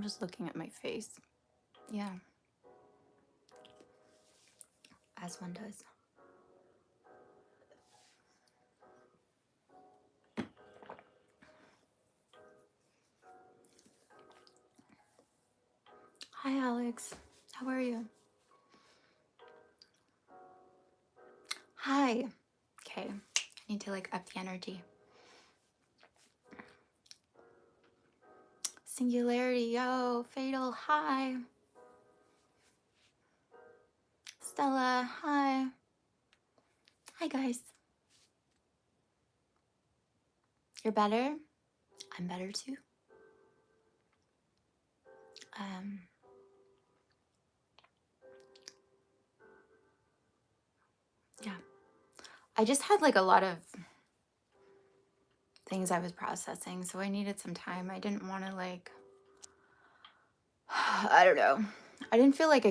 just looking at my face. Yeah, as one does. Hi, Alex. How are you? Hi. Okay, I need to like up the energy. Singularity, yo, Fatal, hi. Stella, hi. Hi, guys. You're better? I'm better too. Um, yeah. I just had like a lot of things I was processing, so I needed some time. I didn't want to like, I don't know. I didn't feel like I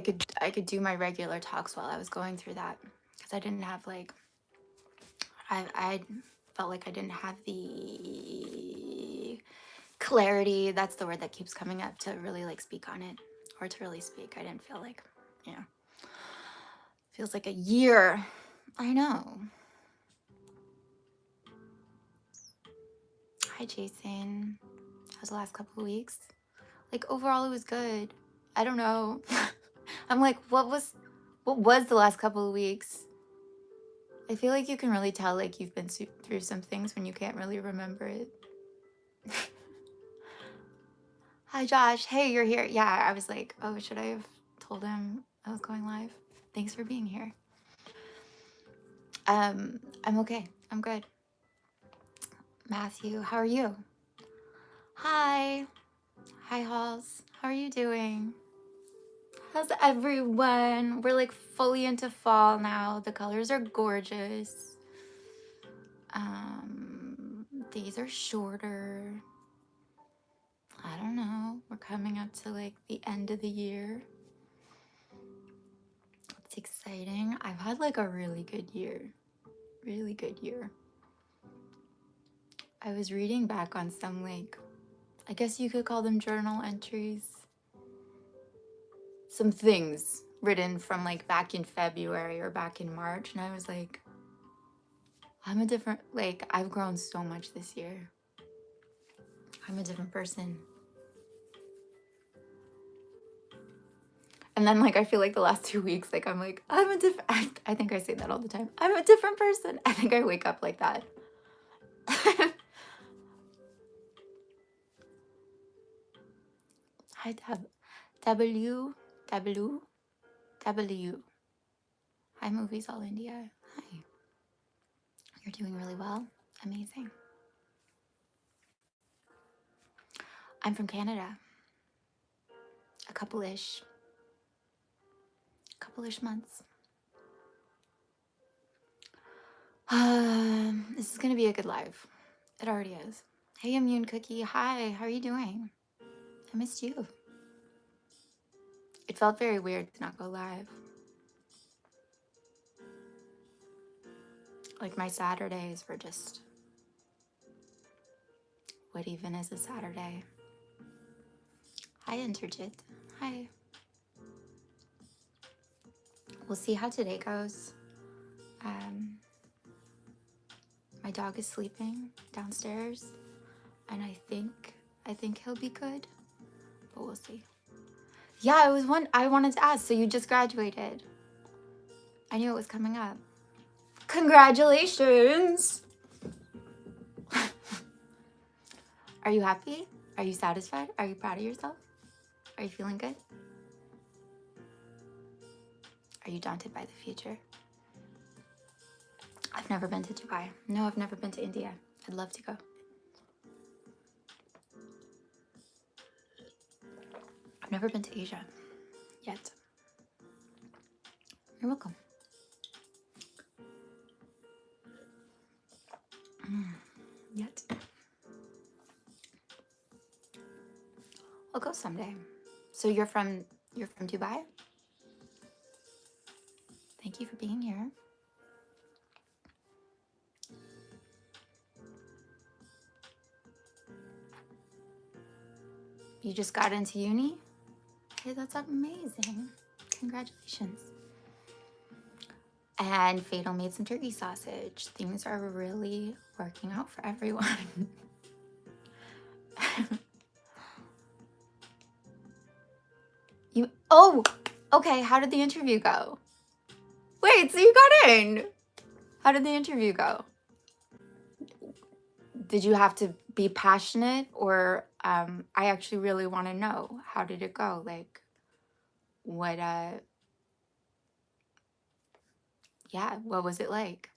could do my regular talks while I was going through that because I didn't have like I felt like I didn't have the clarity. That's the word that keeps coming up to really like speak on it or to really speak. I didn't feel like, yeah. Feels like a year. I know. Hi, Jason. How's the last couple of weeks? Like overall, it was good. I don't know. I'm like, what was the last couple of weeks? I feel like you can really tell like you've been through some things when you can't really remember it. Hi, Josh. Hey, you're here. Yeah, I was like, oh, should I have told him I was going live? Thanks for being here. I'm okay. I'm good. Matthew, how are you? Hi. Hi, Halls. How are you doing? How's everyone? We're like fully into fall now. The colors are gorgeous. Days are shorter. I don't know. We're coming up to like the end of the year. It's exciting. I've had like a really good year. Really good year. I was reading back on some like, I guess you could call them journal entries. Some things written from like back in February or back in March. And I was like, I'm a different, like, I've grown so much this year. I'm a different person. And then like, I feel like the last 2 weeks, like, I'm like, I'm a different, I think I say that all the time. I'm a different person. I think I wake up like that. Hi, W. Hi, Movies All India. Hi. You're doing really well. Amazing. I'm from Canada. A couple-ish months. This is gonna be a good live. It already is. Hey, Immune Cookie. Hi, how are you doing? I missed you. It felt very weird to not go live. Like my Saturdays were just, what even is a Saturday? Hi, Interjit. Hi. We'll see how today goes. My dog is sleeping downstairs, and I think he'll be good, but we'll see. Yeah, it was one I wanted to ask. So you just graduated. I knew it was coming up. Congratulations! Are you happy? Are you satisfied? Are you proud of yourself? Are you feeling good? Are you daunted by the future? I've never been to Dubai. No, I've never been to India. I'd love to go. I've never been to Asia yet. You're welcome. Yet. I'll go someday. So you're from Dubai? Thank you for being here. You just got into uni? Okay, that's amazing. Congratulations. And Fatal made some turkey sausage. Things are really working out for everyone. Oh, okay. How did the interview go? Wait, so you got in. How did the interview go? Did you have to be passionate, or I actually really want to know, how did it go? Like, what yeah, what was it like?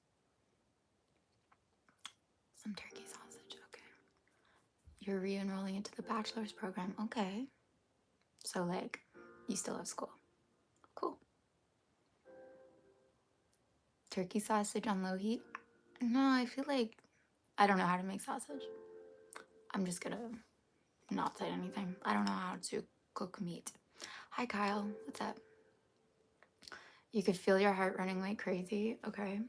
Some turkey sausage. Okay. You're re-enrolling into the bachelor's program. Okay. So like, you still have school. Cool. Turkey sausage on low heat? No, I feel like I don't know how to make sausage. I'm just gonna not say anything. I don't know how to cook meat. Hi, Kyle. What's up? You could feel your heart running like crazy. Okay.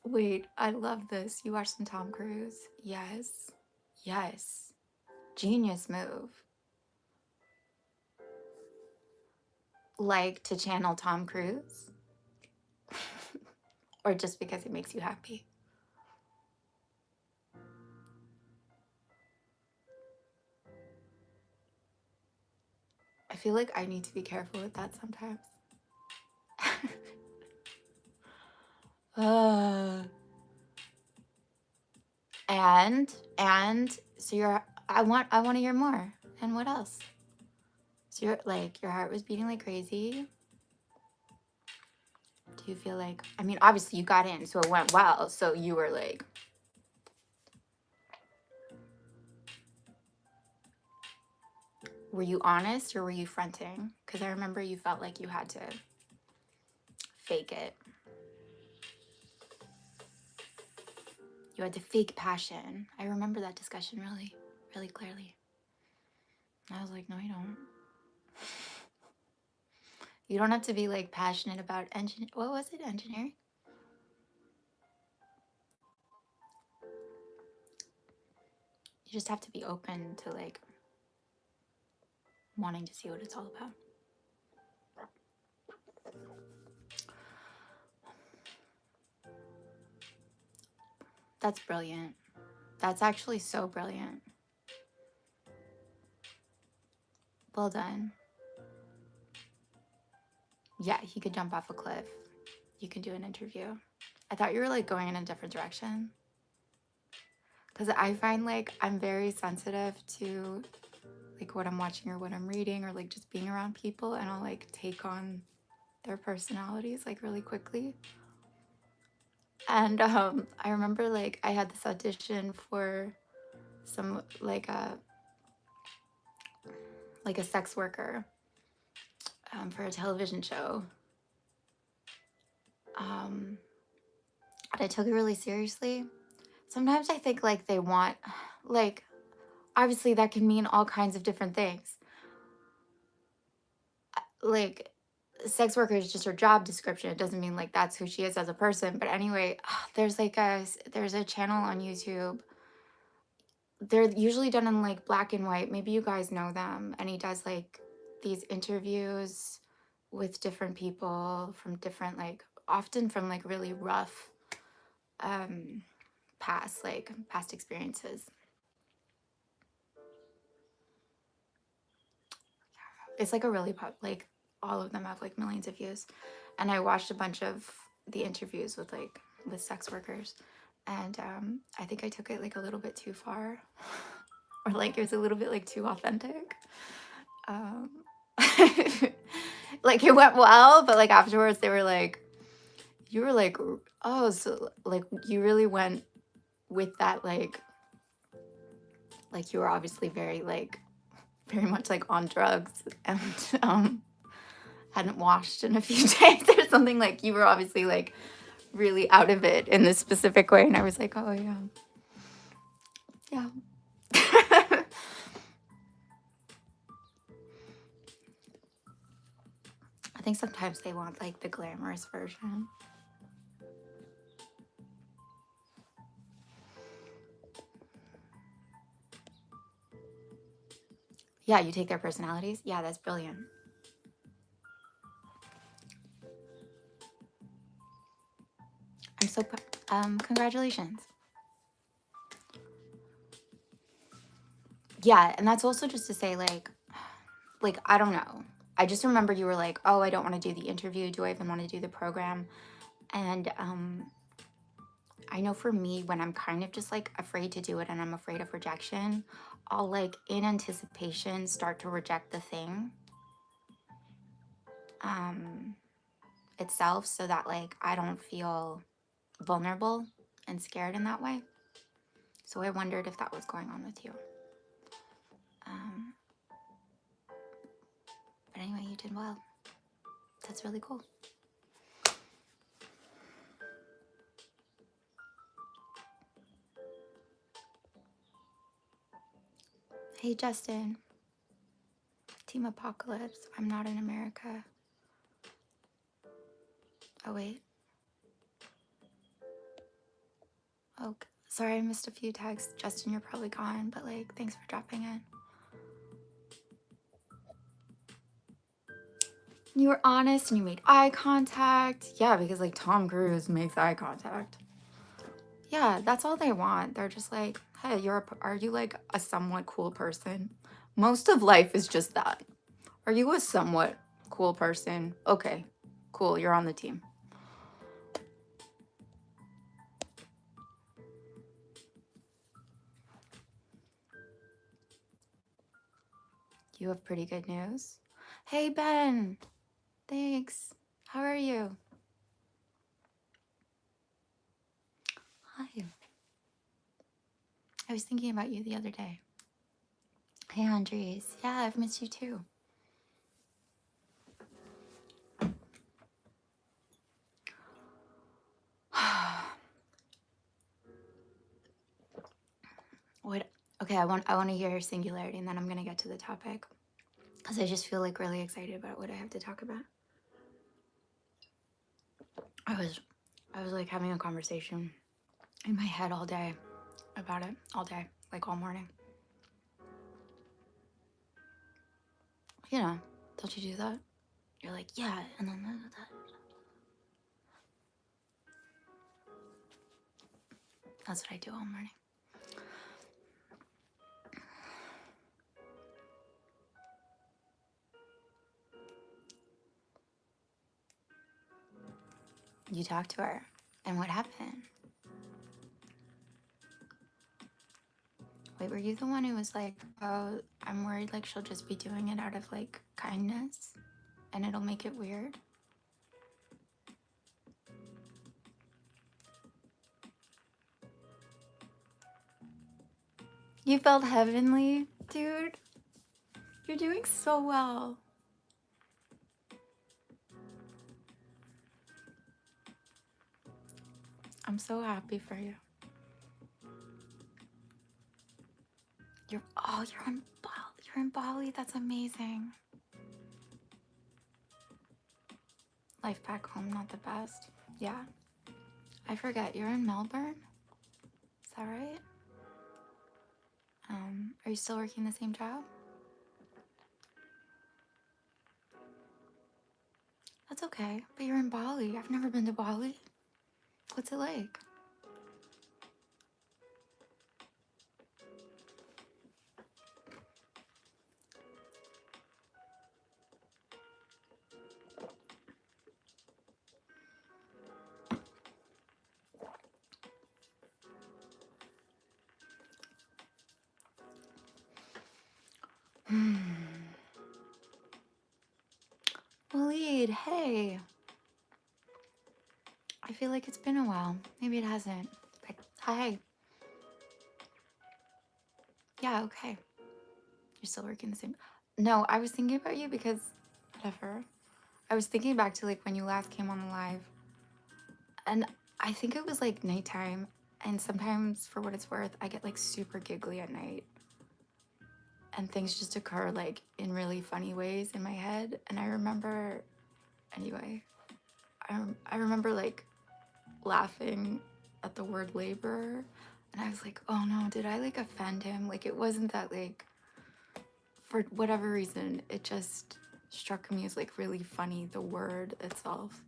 Wait, I love this. You watched some Tom Cruise? Yes. Yes. Genius move. Like to channel Tom Cruise? Or just because it makes you happy? I feel like I need to be careful with that sometimes. And so I want to hear more. And what else? So your heart was beating like crazy. Do you feel like, I mean, obviously you got in, so it went well. So you were like, were you honest or were you fronting? Because I remember you felt like you had to fake it. You had to fake passion. I remember that discussion really, really clearly. I was like, no, you don't. You don't have to be like passionate about what was it? Engineering? You just have to be open to like wanting to see what it's all about. That's brilliant. That's actually so brilliant. Well done. Yeah, he could jump off a cliff. You can do an interview. I thought you were like going in a different direction. Because I find like I'm very sensitive to like what I'm watching or what I'm reading or like just being around people, and I'll like take on their personalities like really quickly. And I remember like I had this audition for some like a sex worker for a television show. And I took it really seriously. Sometimes I think like they want, like, obviously that can mean all kinds of different things. Like, sex worker is just her job description. It doesn't mean like that's who she is as a person. But anyway, there's a channel on YouTube. They're usually done in like black and white. Maybe you guys know them. And he does like these interviews with different people from different, like, often from like really rough past experiences. It's like a really like all of them have like millions of views. And I watched a bunch of the interviews with sex workers, and I think I took it like a little bit too far, or like it was a little bit like too authentic. Like it went well, but like afterwards they were like, you were like, oh, so like you really went with that, like you were obviously very much like on drugs, and hadn't washed in a few days or something. Like you were obviously like really out of it in this specific way. And I was like, oh yeah. Yeah. think sometimes they want like the glamorous version. Yeah, you take their personalities. Yeah, that's brilliant. I'm so congratulations. Yeah, and that's also just to say like I don't know. I just remember you were like, "Oh, I don't want to do the interview. Do I even want to do the program?" And I know for me, when I'm kind of just like afraid to do it and I'm afraid of rejection, I'll like in anticipation start to reject the thing um itself so that like I don't feel vulnerable and scared in that way. So I wondered if that was going on with you. Um, but anyway, you did well. That's really cool. Hey, Justin. Team Apocalypse. I'm not in America. Oh, wait. Oh, sorry, I missed a few tags. Justin, you're probably gone, but like, thanks for dropping in. You were honest and you made eye contact. Yeah, because like Tom Cruise makes eye contact. Yeah, that's all they want. They're just like, hey, are you like a somewhat cool person? Most of life is just that. Are you a somewhat cool person? Okay, cool, you're on the team. You have pretty good news. Hey, Ben. Thanks. How are you? Hi. I was thinking about you the other day. Hey, Andres. Yeah, I've missed you too. What? Okay, I want to hear Singularity, and then I'm gonna get to the topic because I just feel like really excited about what I have to talk about. I was like having a conversation in my head all day about it, all day, like all morning. You know, don't you do that? You're like, yeah, and then that. That's what I do all morning. You talked to her, and what happened? Wait, were you the one who was like, oh, I'm worried like she'll just be doing it out of like kindness and it'll make it weird? You felt heavenly, dude. You're doing so well. I'm so happy for you. You're in Bali. You're in Bali. That's amazing. Life back home, not the best. Yeah. I forget. You're in Melbourne? Is that right? Are you still working the same job? That's okay. But you're in Bali. I've never been to Bali. What's it like? Waleed, hey. I feel like it's been a while. Maybe it hasn't. But hi. Yeah, okay. You're still working the same. No, I was thinking about you because whatever. I was thinking back to like when you last came on the live. And I think it was like nighttime. And sometimes for what it's worth, I get like super giggly at night. And things just occur like in really funny ways in my head. And I remember Anyway, I remember like laughing at the word laborer, and I was like, oh no, did I like offend him? Like it wasn't that, like, for whatever reason, it just struck me as like really funny, the word itself.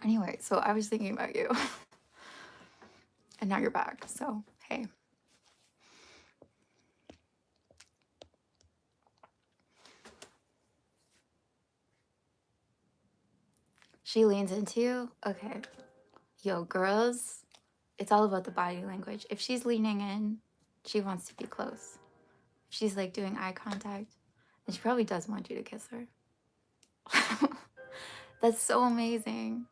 Anyway, so I was thinking about you and now you're back. So, hey. She leans into you. Okay. Yo, girls, it's all about the body language. If she's leaning in, she wants to be close. If she's like doing eye contact, then she probably does want you to kiss her. That's so amazing.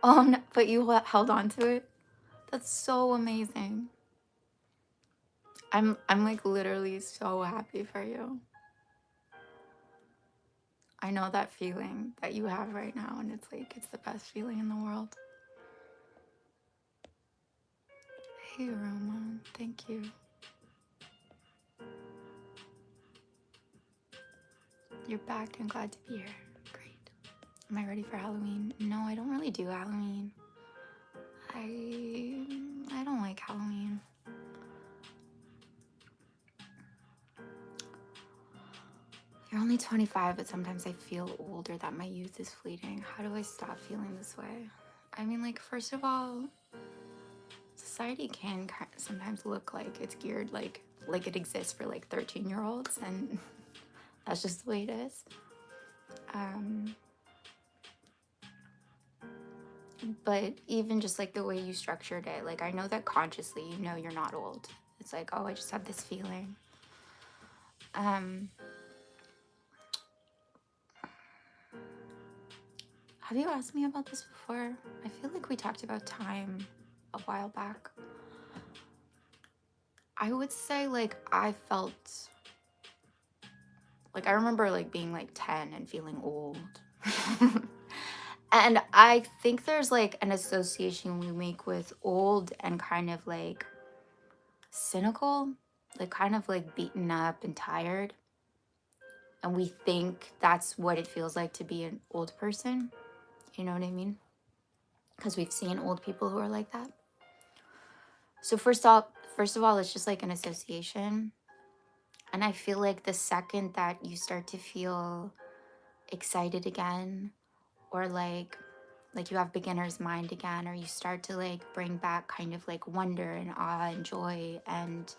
Oh, no, but you held on to it. That's so amazing. I'm like literally so happy for you. I know that feeling that you have right now, and it's like it's the best feeling in the world. Hey, Roman, thank you. You're back. I'm glad to be here. Great. Am I ready for Halloween? No, I don't really do Halloween. I don't like Halloween. You're only 25, but sometimes I feel older, that my youth is fleeting. How do I stop feeling this way? I mean, like, first of all, society can sometimes look like it's geared like it exists for like 13-year-olds, and that's just the way it is. But even just like the way you structured it, like I know that consciously you know you're not old. It's like, oh, I just have this feeling. Have you asked me about this before? I feel like we talked about time a while back. I would say like I felt like I remember like being like 10 and feeling old. And I think there's like an association we make with old and kind of like cynical, like kind of like beaten up and tired. And we think that's what it feels like to be an old person. You know what I mean? Because we've seen old people who are like that. So first of all, it's just like an association. And I feel like the second that you start to feel excited again, or like you have beginner's mind again, or you start to like bring back kind of like wonder and awe and joy and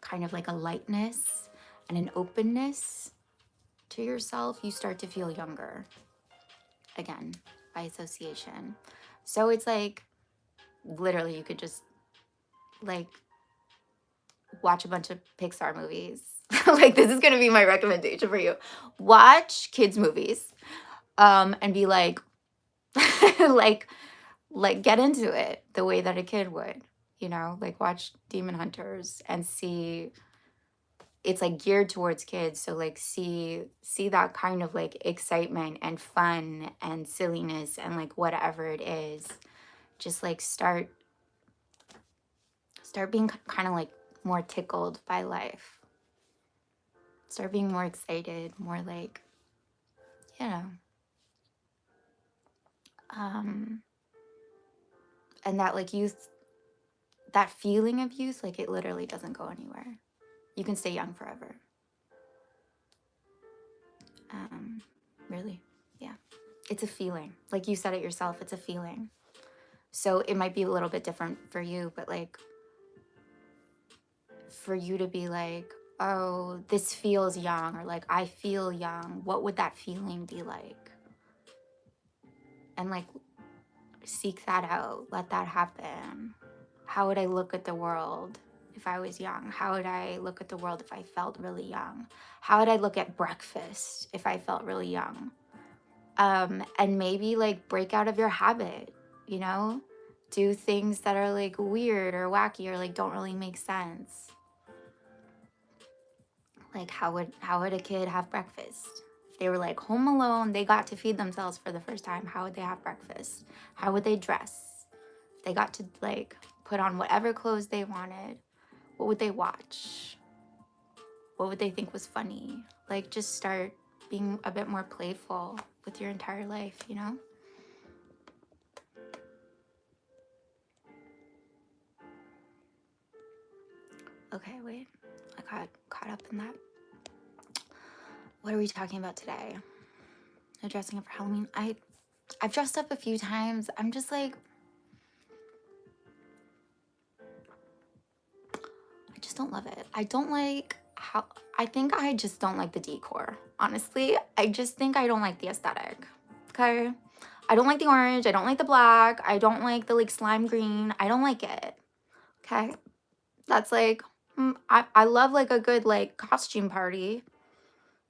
kind of like a lightness and an openness to yourself, you start to feel younger again by association. So it's like literally you could just like watch a bunch of Pixar movies. Like this is gonna be my recommendation for you. Watch kids movies, and be like, like get into it the way that a kid would, you know, like watch Demon Hunters and see it's like geared towards kids. So like see that kind of like excitement and fun and silliness and like whatever it is. Just like start being kind of like more tickled by life. Start being more excited, more like, you know. And that like youth, that feeling of youth, like it literally doesn't go anywhere. You can stay young forever. Really, yeah. It's a feeling. Like you said it yourself, it's a feeling. So it might be a little bit different for you, but like for you to be like, oh, this feels young, or like I feel young, what would that feeling be like? And like seek that out, let that happen. How would I look at the world if I was young? How would I look at the world if I felt really young? How would I look at breakfast if I felt really young? And maybe like break out of your habit, you know? Do things that are like weird or wacky or like don't really make sense. Like how would a kid have breakfast? If they were like home alone, they got to feed themselves for the first time, how would they have breakfast? How would they dress? If they got to like put on whatever clothes they wanted, what would they watch? What would they think was funny? Like, just start being a bit more playful with your entire life, you know? Okay, wait. I got caught up in that. What are we talking about today? No dressing up for Halloween. I've dressed up a few times. I'm just like, I just don't love it. I don't like how, I think I just don't like the decor. Honestly, I just think I don't like the aesthetic. Okay? I don't like the orange. I don't like the black. I don't like the like slime green. I don't like it. Okay? That's like, I love like a good like costume party.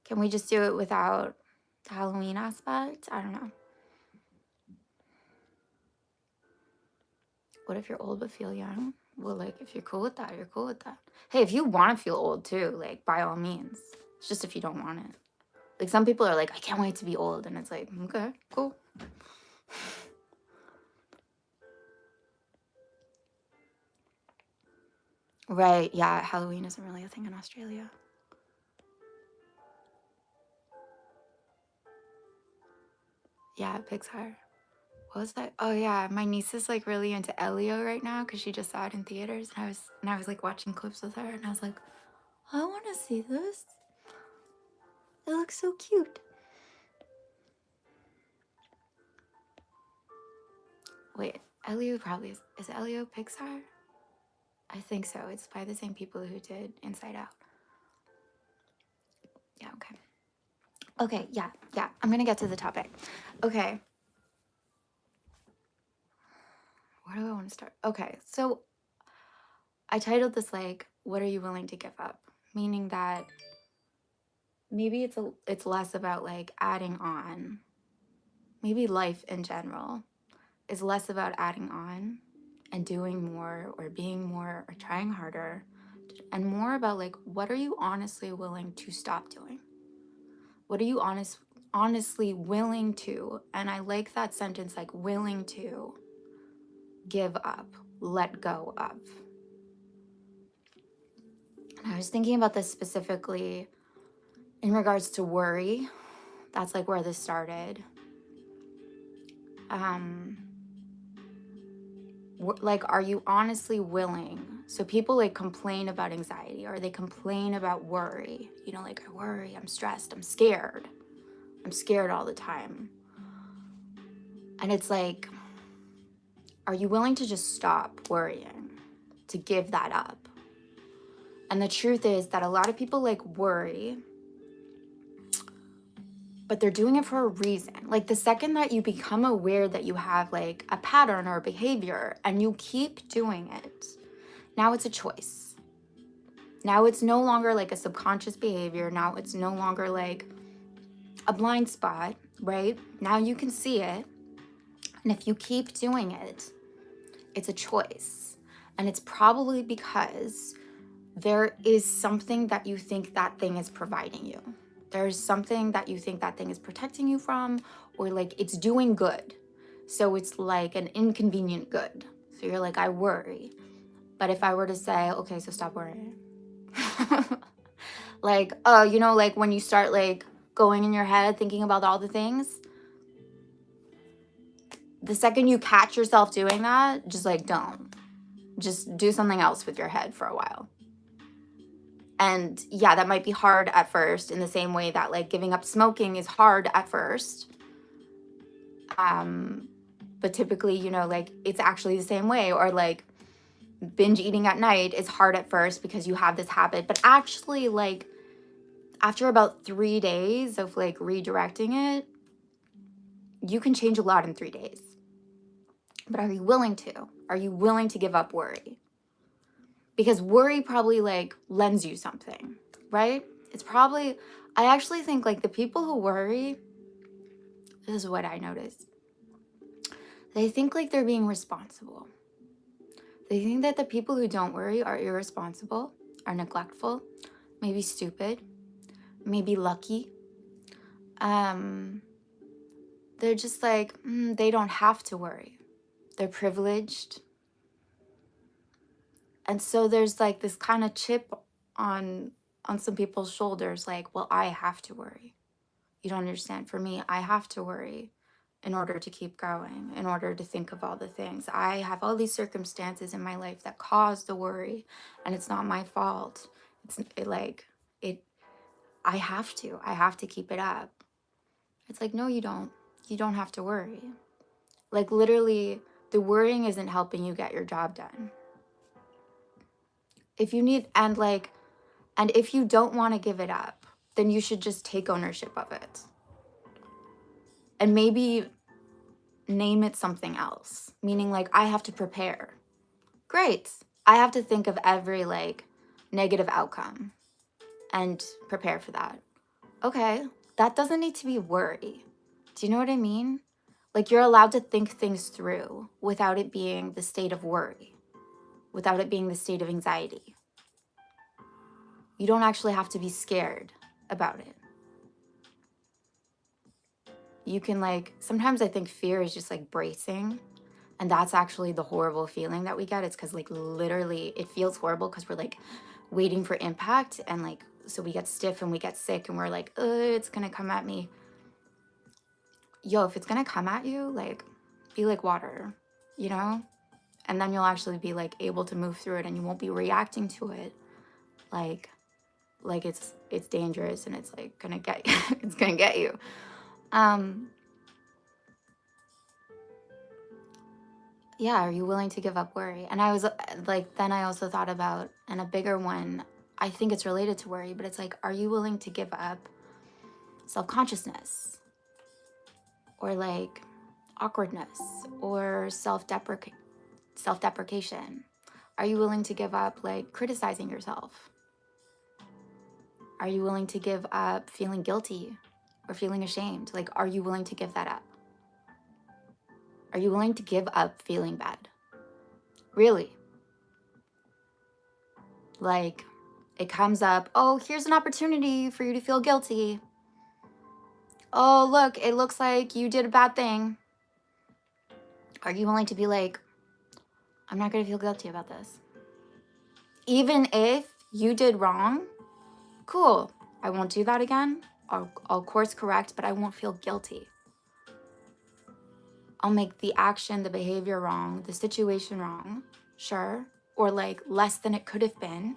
Can we just do it without the Halloween aspect? I don't know. What if you're old but feel young? Well, like, if you're cool with that, you're cool with that. Hey, if you want to feel old too, like, by all means. It's just if you don't want it. Like, some people are like, I can't wait to be old. And it's like, okay, cool. Right, yeah, Halloween isn't really a thing in Australia. Yeah, Pixar. What was that? Oh yeah, my niece is like really into Elio right now because she just saw it in theaters, and I was like watching clips with her, and I was like, I want to see this. It looks so cute. Wait, Elio probably is Elio Pixar? I think so. It's by the same people who did Inside Out. Yeah, okay. Okay, yeah. I'm gonna get to the topic. Okay. Where do I want to start? Okay, so I titled this like, what are you willing to give up? Meaning that maybe it's less about like adding on. Maybe life in general is less about adding on and doing more or being more or trying harder, and more about like, what are you honestly willing to stop doing? What are you honestly willing to, and I like that sentence, like willing to give up, let go of. And I was thinking about this specifically in regards to worry. That's like where this started. Like, are you honestly willing? So people like complain about anxiety, or they complain about worry. You know, like, I worry, I'm stressed, I'm scared all the time. And it's like, are you willing to just stop worrying, to give that up? And the truth is that a lot of people like worry, but they're doing it for a reason. Like, the second that you become aware that you have like a pattern or a behavior and you keep doing it, now it's a choice. Now it's no longer like a subconscious behavior. Now it's no longer like a blind spot, right? Now you can see it. And if you keep doing it, it's a choice. And it's probably because there is something that you think that thing is providing you. There's something that you think that thing is protecting you from, or like it's doing good. So it's like an inconvenient good. So you're like, I worry. But if I were to say, okay, so stop worrying. Like, you know, like when you start like going in your head thinking about all the things, the second you catch yourself doing that, just like don't. Just do something else with your head for a while. And yeah, that might be hard at first, in the same way that like giving up smoking is hard at first. But typically, you know, like it's actually the same way. Or like binge eating at night is hard at first because you have this habit. But actually, like after about 3 days of like redirecting it, you can change a lot in 3 days. But are you willing to? Are you willing to give up worry? Because worry probably like lends you something, right? It's probably, I actually think like the people who worry, this is what I noticed. They think like they're being responsible. They think that the people who don't worry are irresponsible, are neglectful, maybe stupid, maybe lucky. They're just like, they don't have to worry. They're privileged. And so there's like this kind of chip on on some people's shoulders, like, well, I have to worry. You don't understand. For me, I have to worry in order to keep going, in order to think of all the things. I have all these circumstances in my life that cause the worry, and it's not my fault. It I have to. I have to keep it up. It's like, no, you don't. You don't have to worry. Like, literally, the worrying isn't helping you get your job done. If you need, and if you don't want to give it up, then you should just take ownership of it. And maybe name it something else, meaning like, I have to prepare. Great. I have to think of every like negative outcome and prepare for that. Okay, that doesn't need to be worry. Do you know what I mean? Like, you're allowed to think things through without it being the state of worry, without it being the state of anxiety. You don't actually have to be scared about it. You can like, sometimes I think fear is just like bracing. And that's actually the horrible feeling that we get. It's because like literally it feels horrible because we're like waiting for impact. And like, so we get stiff and we get sick and we're like, it's going to come at me. Yo, if it's going to come at you, like, be like water, you know? And then you'll actually be like able to move through it and you won't be reacting to it like it's dangerous and it's like gonna get it's gonna get you. Yeah, are you willing to give up worry? And I was like, then I also thought about, and a bigger one, I think it's related to worry, but it's like, are you willing to give up self-consciousness or like awkwardness or self-deprecation? Are you willing to give up like criticizing yourself? Are you willing to give up feeling guilty or feeling ashamed? Like, are you willing to give that up? Are you willing to give up feeling bad? Really? Like, it comes up, oh, here's an opportunity for you to feel guilty. Oh, look, it looks like you did a bad thing. Are you willing to be like, I'm not going to feel guilty about this? Even if you did wrong, cool. I won't do that again. I'll course correct, but I won't feel guilty. I'll make the action, the behavior wrong, the situation wrong, sure, or like less than it could have been.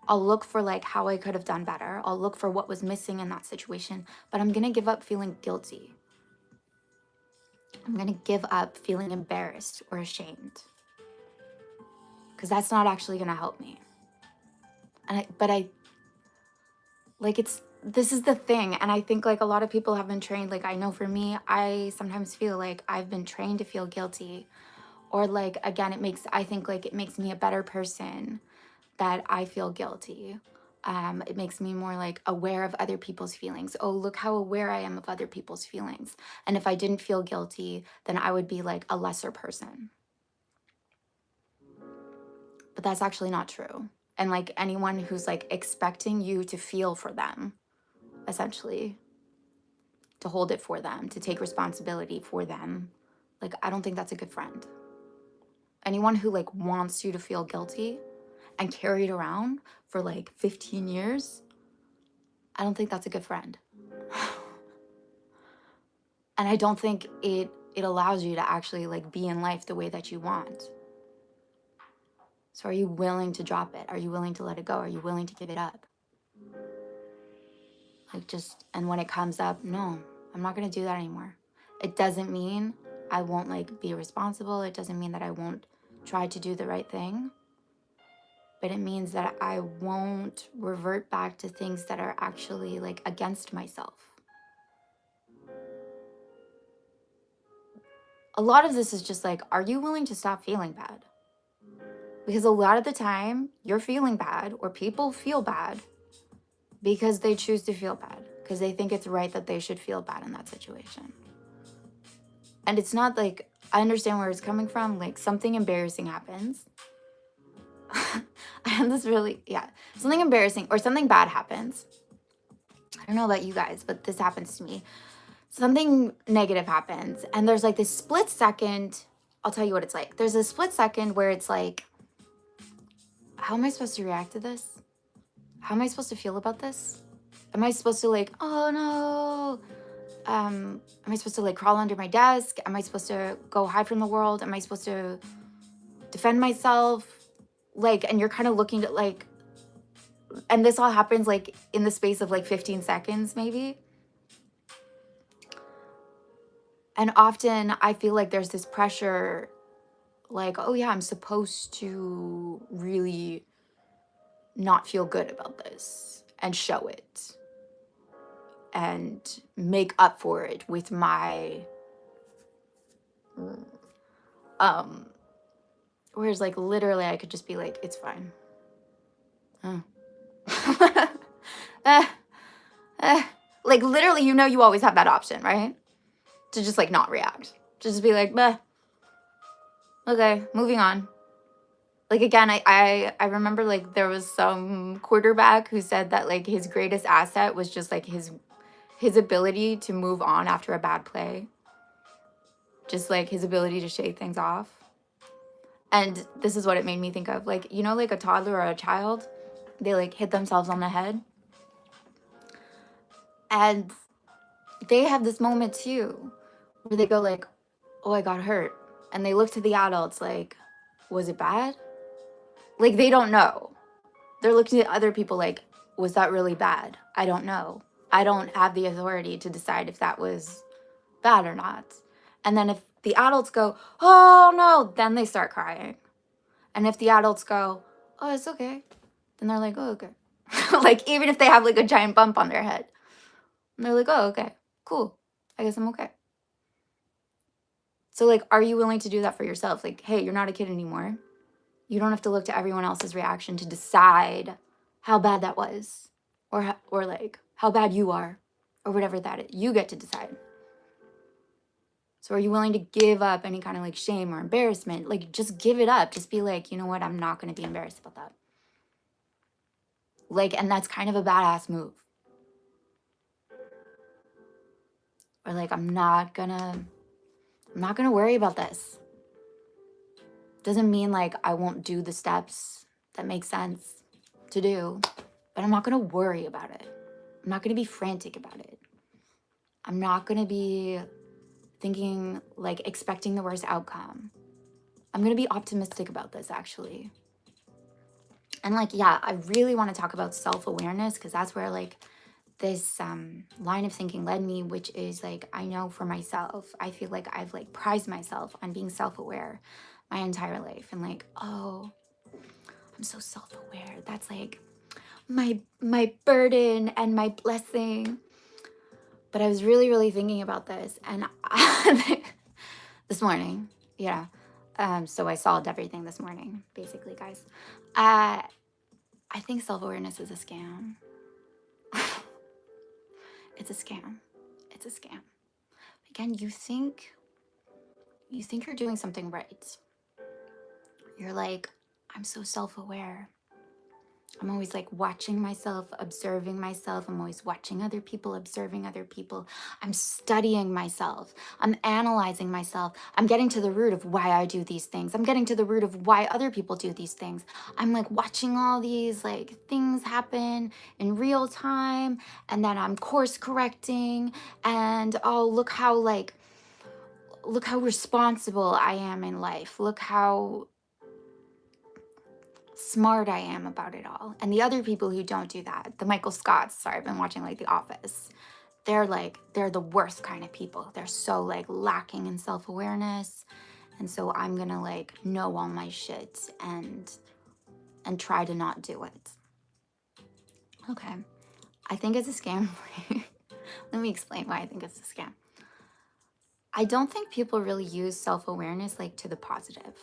I'll look for like how I could have done better. I'll look for what was missing in that situation, but I'm gonna give up feeling guilty. I'm gonna give up feeling embarrassed or ashamed because that's not actually gonna help me. This is the thing. And I think like a lot of people have been trained, like I know for me, I sometimes feel like I've been trained to feel guilty or like, again, I think like it makes me a better person that I feel guilty. It makes me more like aware of other people's feelings. Oh, look how aware I am of other people's feelings. And if I didn't feel guilty, then I would be like a lesser person. But that's actually not true. And like anyone who's like expecting you to feel for them, essentially, to hold it for them, to take responsibility for them, like I don't think that's a good friend. Anyone who like wants you to feel guilty and carry it around for like 15 years, I don't think that's a good friend. And I don't think it allows you to actually like be in life the way that you want. So are you willing to drop it? Are you willing to let it go? Are you willing to give it up? Like and when it comes up, no, I'm not gonna do that anymore. It doesn't mean I won't like be responsible. It doesn't mean that I won't try to do the right thing. But it means that I won't revert back to things that are actually like against myself. A lot of this is just like, are you willing to stop feeling bad? Because a lot of the time you're feeling bad or people feel bad because they choose to feel bad, because they think it's right that they should feel bad in that situation. And it's not like, I understand where it's coming from. Like something embarrassing happens. I have this something embarrassing or something bad happens. I don't know about you guys, but this happens to me. Something negative happens and there's like this split second. I'll tell you what it's like. There's a split second where it's like, how am I supposed to react to this? how am I supposed to feel about this? Am I supposed to like, oh no, am I supposed to like crawl under my desk? Am I supposed to go hide from the world? Am I supposed to defend myself? Like, and you're kind of looking at like, and this all happens like in the space of like 15 seconds, maybe. And often I feel like there's this pressure, like, oh yeah, I'm supposed to really not feel good about this and show it and make up for it with my um whereas like literally I could just be like, it's fine. Oh. Eh, eh. Like literally, you know, you always have that option, right? To just like not react. To just be like, "Bah, okay, moving on." Like again, I remember like there was some quarterback who said that like his greatest asset was just like his ability to move on after a bad play. Just like his ability to shake things off. And this is what it made me think of. Like, you know, like a toddler or a child, they like hit themselves on the head. And they have this moment too where they go like, "Oh, I got hurt." And they look to the adults like, "Was it bad?" Like they don't know. They're looking at other people like, "Was that really bad? I don't know. I don't have the authority to decide if that was bad or not." And then if the adults go, "Oh no," then they start crying. And if the adults go, "Oh, it's okay," then they're like, "Oh, okay." Like even if they have like a giant bump on their head, and they're like, "Oh, okay, cool. I guess I'm okay." So like, are you willing to do that for yourself? Like, hey, you're not a kid anymore. You don't have to look to everyone else's reaction to decide how bad that was, or like how bad you are, or whatever that is. You get to decide. So are you willing to give up any kind of like shame or embarrassment? Like just give it up. Just be like, you know what? I'm not going to be embarrassed about that. Like, and that's kind of a badass move. Or like, I'm not gonna worry about this. Doesn't mean like I won't do the steps that make sense to do, but I'm not gonna worry about it. I'm not gonna be frantic about it. I'm not gonna be thinking like expecting the worst outcome. I'm gonna be optimistic about this actually. And like, yeah, I really want to talk about self-awareness because that's where like this line of thinking led me, which is like, I know for myself, I feel like I've like prized myself on being self-aware my entire life. And like, oh, I'm so self-aware. That's like my burden and my blessing. But I was really, really thinking about this and this morning, yeah. So I solved everything this morning, basically, guys. I think self-awareness is a scam. It's a scam. It's a scam. Again, you think you're doing something right. You're like, I'm so self-aware. I'm always like watching myself, observing myself. I'm always watching other people, observing other people. I'm studying myself. I'm analyzing myself. I'm getting to the root of why I do these things. I'm getting to the root of why other people do these things. I'm like watching all these like things happen in real time. And then I'm course correcting. And oh, look how responsible I am in life. Look how smart I am about it all. And the other people who don't do that, the Michael Scotts, sorry, I've been watching like The Office. They're the worst kind of people. They're so like lacking in self-awareness. And so I'm gonna like know all my shit and try to not do it. Okay. I think it's a scam. Let me explain why I think it's a scam. I don't think people really use self-awareness like to the positive.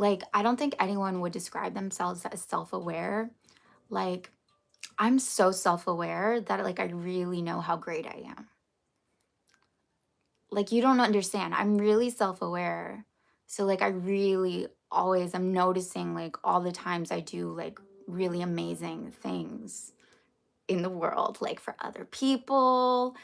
Like, I don't think anyone would describe themselves as self-aware. Like, I'm so self-aware that like I really know how great I am. Like you don't understand. I'm really self-aware. So like I really always am noticing like all the times I do like really amazing things in the world, like for other people.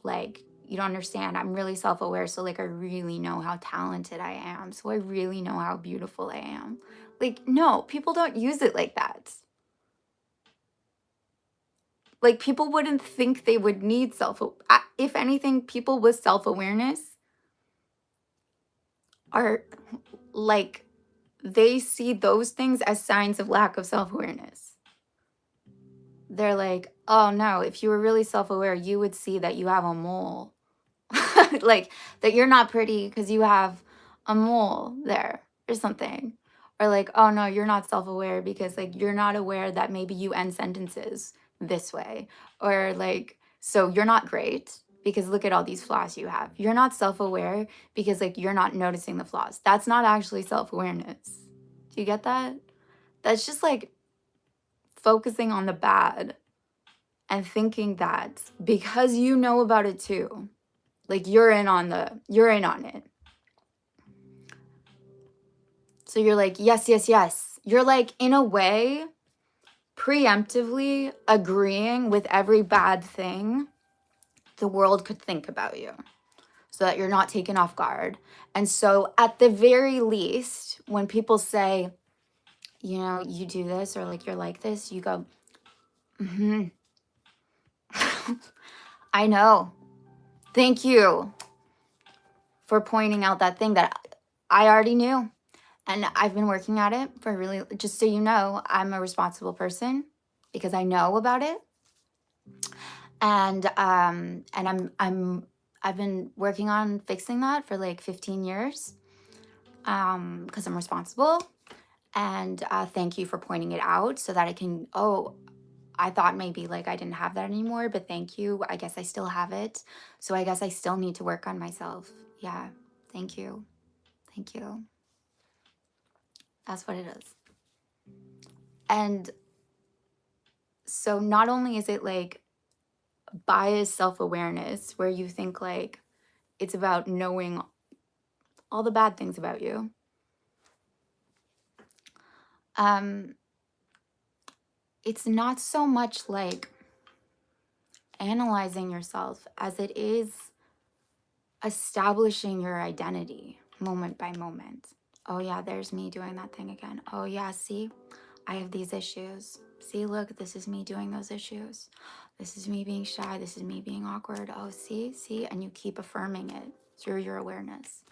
Like you don't understand. I'm really self-aware. So like I really know how talented I am. So I really know how beautiful I am. Like, no, people don't use it like that. Like, people wouldn't think they would need if anything, people with self-awareness are like, they see those things as signs of lack of self-awareness. They're like, oh no, if you were really self-aware, you would see that you have a mole. Like, that you're not pretty because you have a mole there or something. Or like, oh no, you're not self-aware because like you're not aware that maybe you end sentences this way. Or like, so you're not great because look at all these flaws you have. You're not self-aware because like you're not noticing the flaws. That's not actually self-awareness. Do you get that? That's just like focusing on the bad and thinking that because you know about it too, like you're in on it. So you're like, yes, yes, yes. You're like, in a way, preemptively agreeing with every bad thing the world could think about you so that you're not taken off guard. And so at the very least, when people say, you know, you do this or like you're like this, you go, mm-hmm. I know. Thank you for pointing out that thing that I already knew. And I've been working at it for really, just so you know, I'm a responsible person because I know about it. And I've been working on fixing that for like 15 years because I'm responsible. And thank you for pointing it out so that I can, oh, I thought maybe like I didn't have that anymore, but thank you. I guess I still have it. So I guess I still need to work on myself. Yeah. Thank you. Thank you. That's what it is. And so not only is it like biased self-awareness where you think like it's about knowing all the bad things about you. It's not so much like analyzing yourself as it is establishing your identity moment by moment. Oh yeah, there's me doing that thing again. Oh yeah, see, I have these issues. See, look, this is me doing those issues. This is me being shy. This is me being awkward. Oh, see, and you keep affirming it through your awareness.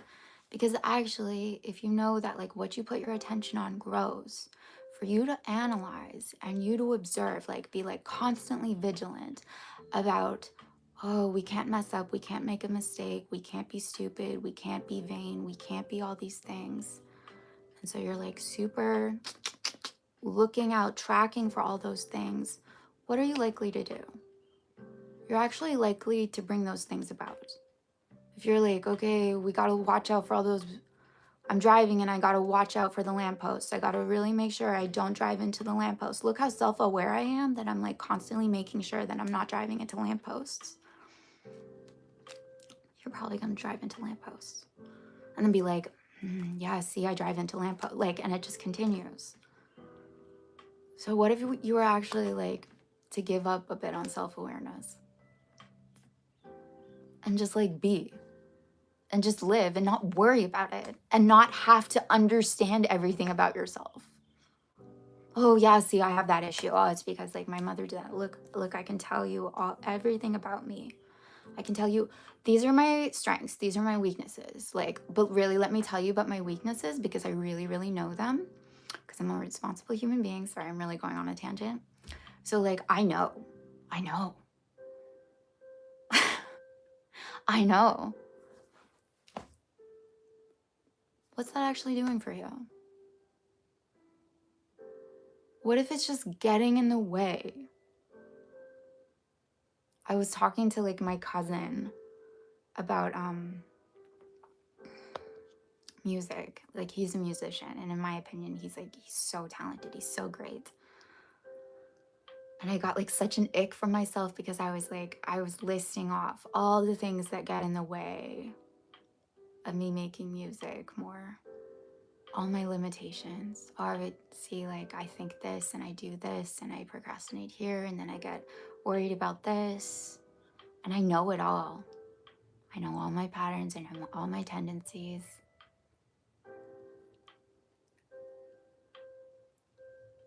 Because actually, if you know that like what you put your attention on grows, for you to analyze and you to observe, like be like constantly vigilant about, oh, we can't mess up, we can't make a mistake, we can't be stupid, we can't be vain, we can't be all these things. And so you're like super looking out, tracking for all those things. What are you likely to do? You're actually likely to bring those things about. If you're like, okay, we gotta watch out for all those, I'm driving and I gotta watch out for the lampposts. I gotta really make sure I don't drive into the lampposts. Look how self-aware I am that I'm like constantly making sure that I'm not driving into lampposts. You're probably gonna drive into lampposts. And then be like, yeah, see, I drive into lampposts. Like, and it just continues. So what if you were actually like to give up a bit on self-awareness? And just like be. And just live and not worry about it. And not have to understand everything about yourself. Oh yeah, see, I have that issue. Oh, it's because like my mother did that. Look, I can tell you everything about me. I can tell you, these are my strengths, these are my weaknesses. Like, but really let me tell you about my weaknesses because I really, really know them. Because I'm a responsible human being. Sorry, I'm really going on a tangent. So like, I know. I know. What's that actually doing for you? What if it's just getting in the way? I was talking to like my cousin about music. Like he's a musician and in my opinion he's so talented, he's so great. And I got like such an ick from myself because I was listing off all the things that get in the way of me making music more, all my limitations. Oh, I would see like I think this and I do this and I procrastinate here and then I get worried about this. And I know it all. I know all my patterns, I know all my tendencies.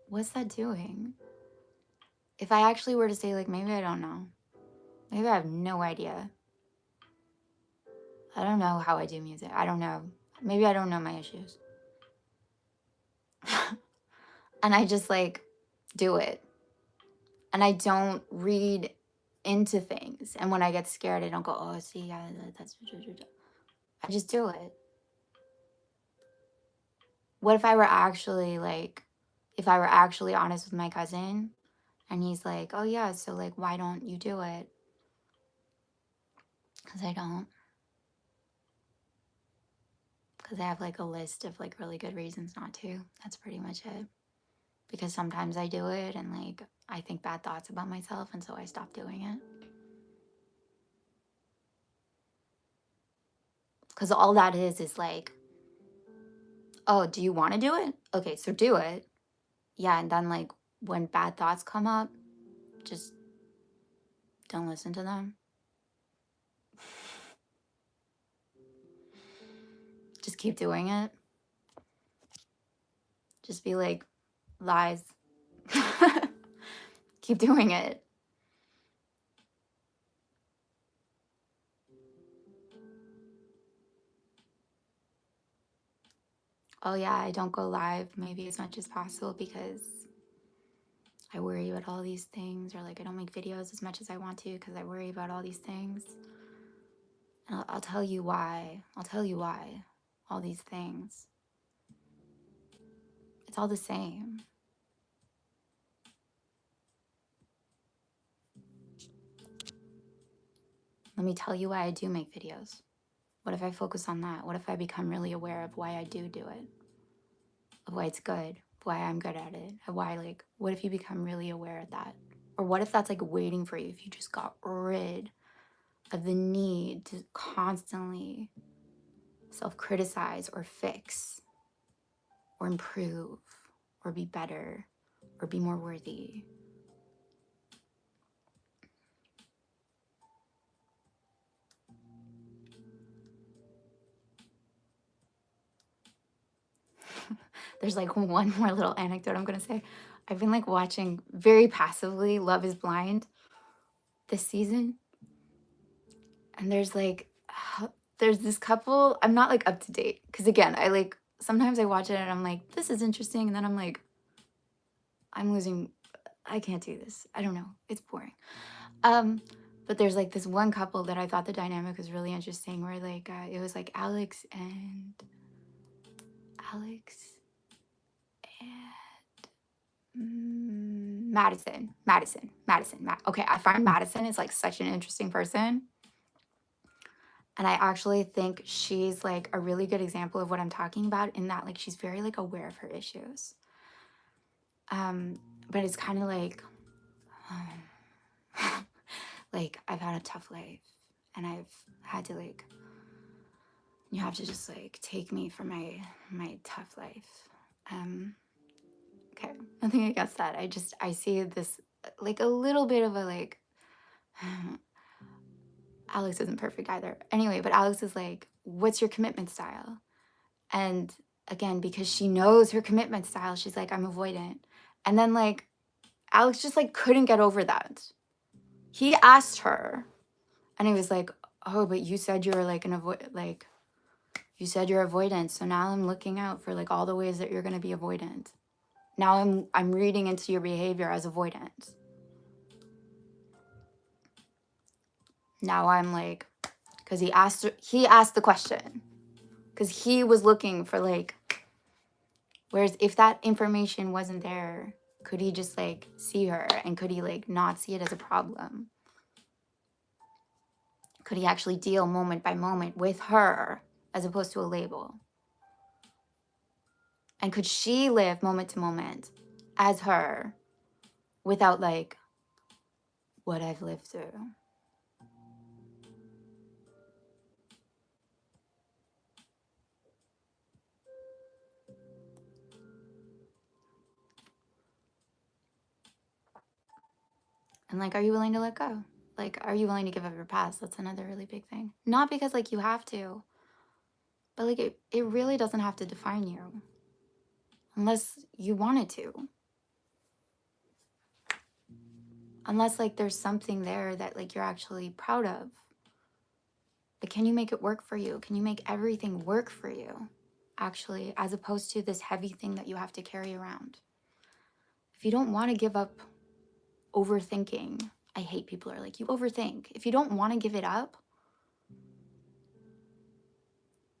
What's that doing? if I actually were to say, like, maybe I don't know. Maybe I have no idea. I don't know how I do music. I don't know. Maybe I don't know my issues. And I just like do it. And I don't read into things. And when I get scared, I don't go, oh, see, yeah, that's. I just do it. What if I were actually like, if I were actually honest with my cousin and he's like, oh, yeah, so like, why don't you do it? Because I don't. Because I have like a list of like really good reasons not to. That's pretty much it. Because sometimes I do it and like I think bad thoughts about myself, and so I stop doing it. Because all that is like, oh, do you want to do it? Okay, so do it. Yeah, and then like when bad thoughts come up, just don't listen to them. Just keep doing it. Just be like, lies. Keep doing it. Oh yeah, I don't go live maybe as much as possible because I worry about all these things, or like I don't make videos as much as I want to because I worry about all these things. And I'll tell you why. I'll tell you why. All these things. It's all the same. Let me tell you why I do make videos. What if I focus on that? What if I become really aware of why I do it? Of why it's good, why I'm good at it, of why, like, what if you become really aware of that? Or what if that's like waiting for you if you just got rid of the need to constantly self-criticize or fix or improve or be better or be more worthy? There's like one more little anecdote I'm gonna say. I've been like watching very passively Love is Blind this season. And there's like, there's this couple, I'm not like up to date. Cause again, I like, sometimes I watch it and I'm like, this is interesting. And then I'm like, I can't do this. I don't know. It's boring. But there's like this one couple that I thought the dynamic was really interesting where like, it was like Alex and Madison. Okay, I find Madison is like such an interesting person. And I actually think she's like a really good example of what I'm talking about, in that like she's very like aware of her issues. But it's kind of like, like I've had a tough life and I've had to like, you have to just like take me for my tough life. Okay, nothing against that. I see this like a little bit of a like, Alex isn't perfect either. Anyway, but Alex is like, what's your commitment style? And again, because she knows her commitment style, she's like, I'm avoidant. And then like, Alex just like couldn't get over that. He asked her and he was like, oh, but you said you were like you said you're avoidant. So now I'm looking out for like all the ways that you're going to be avoidant. Now I'm reading into your behavior as avoidant. Now I'm like, because he asked the question because he was looking for like, whereas if that information wasn't there, could he just like see her, and could he like not see it as a problem? Could he actually deal moment by moment with her as opposed to a label? And could she live moment to moment as her without like what I've lived through? And like, are you willing to let go? Like, are you willing to give up your past? That's another really big thing. Not because like you have to, but like it really doesn't have to define you unless you wanted to. Unless like there's something there that like you're actually proud of. But can you make it work for you? Can you make everything work for you? Actually, as opposed to this heavy thing that you have to carry around. If you don't want to give up overthinking, I hate people who are like, you overthink. If you don't want to give it up,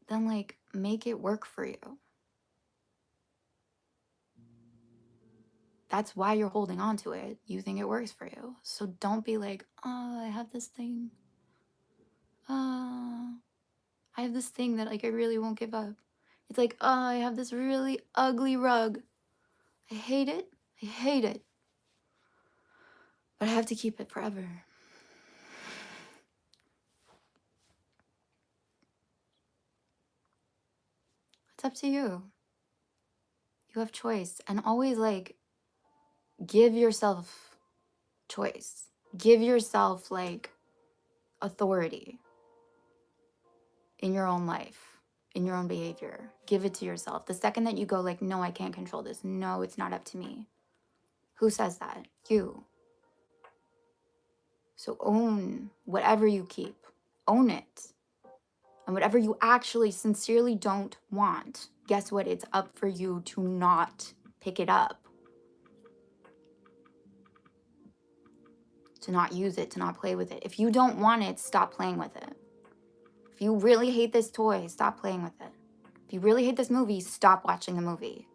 then like make it work for you. That's why you're holding on to it. You think it works for you. So don't be like, oh, I have this thing. I have this thing that like I really won't give up. It's like, oh, I have this really ugly rug. I hate it. I hate it. But I have to keep it forever. It's up to you. You have choice. And always like give yourself choice. Give yourself like authority in your own life, in your own behavior. Give it to yourself. The second that you go like, no, I can't control this. No, it's not up to me. Who says that? You. So own whatever you keep. Own it. And whatever you actually sincerely don't want, guess what? It's up for you to not pick it up. To not use it, to not play with it. If you don't want it, stop playing with it. If you really hate this toy, stop playing with it. If you really hate this movie, stop watching the movie.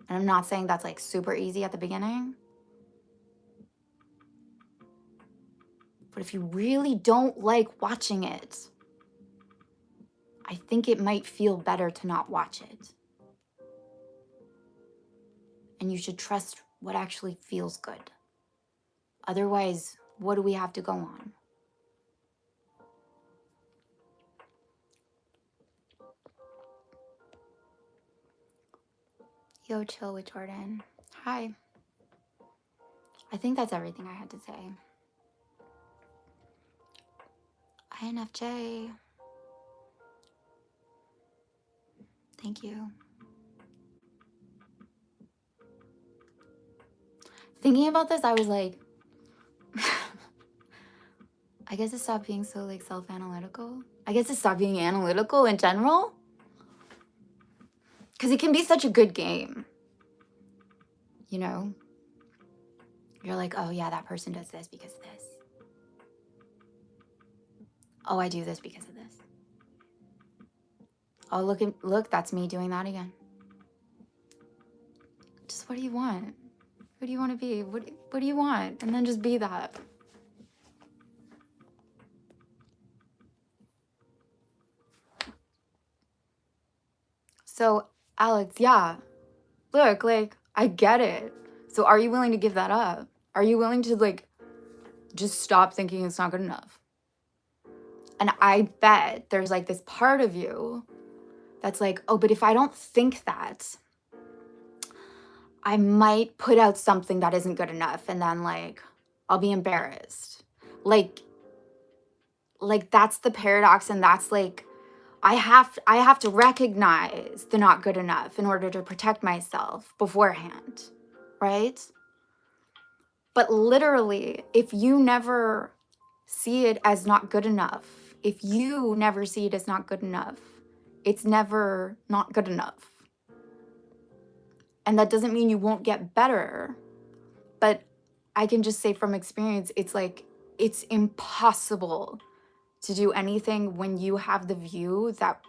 And I'm not saying that's like super easy at the beginning. But if you really don't like watching it, I think it might feel better to not watch it. And you should trust what actually feels good. Otherwise, what do we have to go on? Yo, chill with Jordan. Hi. I think that's everything I had to say. INFJ. Thank you. Thinking about this, I was like, I guess to stop being so like self-analytical. I guess to stop being analytical in general. Because it can be such a good game. You know? You're like, oh yeah, that person does this because of this. Oh, I do this because of this. Oh, look, that's me doing that again. Just what do you want? Who do you want to be? What do you want? And then just be that. So, Alex, yeah. Look, like, I get it. So are you willing to give that up? Are you willing to like just stop thinking it's not good enough? And I bet there's like this part of you that's like, oh, but if I don't think that, I might put out something that isn't good enough and then like I'll be embarrassed. Like that's the paradox, and that's like I have to recognize the not good enough in order to protect myself beforehand, right? But literally, if you never see it as not good enough, if you never see it as not good enough, it's never not good enough. And that doesn't mean you won't get better, but I can just say from experience, it's like, it's impossible to do anything when you have the view that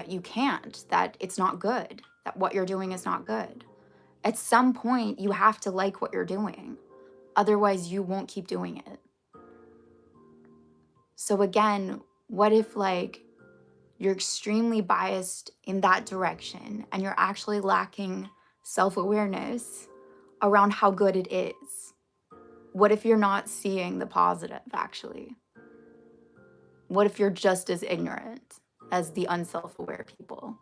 you can't, that it's not good, that what you're doing is not good. At some point, you have to like what you're doing. Otherwise, you won't keep doing it. So again, what if like you're extremely biased in that direction and you're actually lacking self-awareness around how good it is? What if you're not seeing the positive, actually? What if you're just as ignorant as the unself-aware people?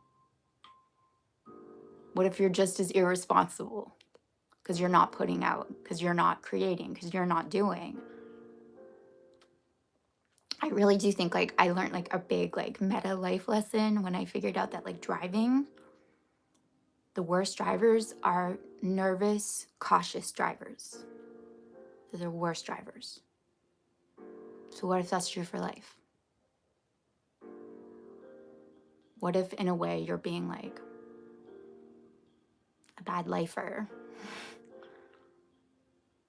What if you're just as irresponsible because you're not putting out, because you're not creating, because you're not doing? I really do think like I learned like a big like meta life lesson when I figured out that like driving, The worst drivers are nervous, cautious drivers. They're the worst drivers. So what if that's true for life? What if in a way you're being like a bad lifer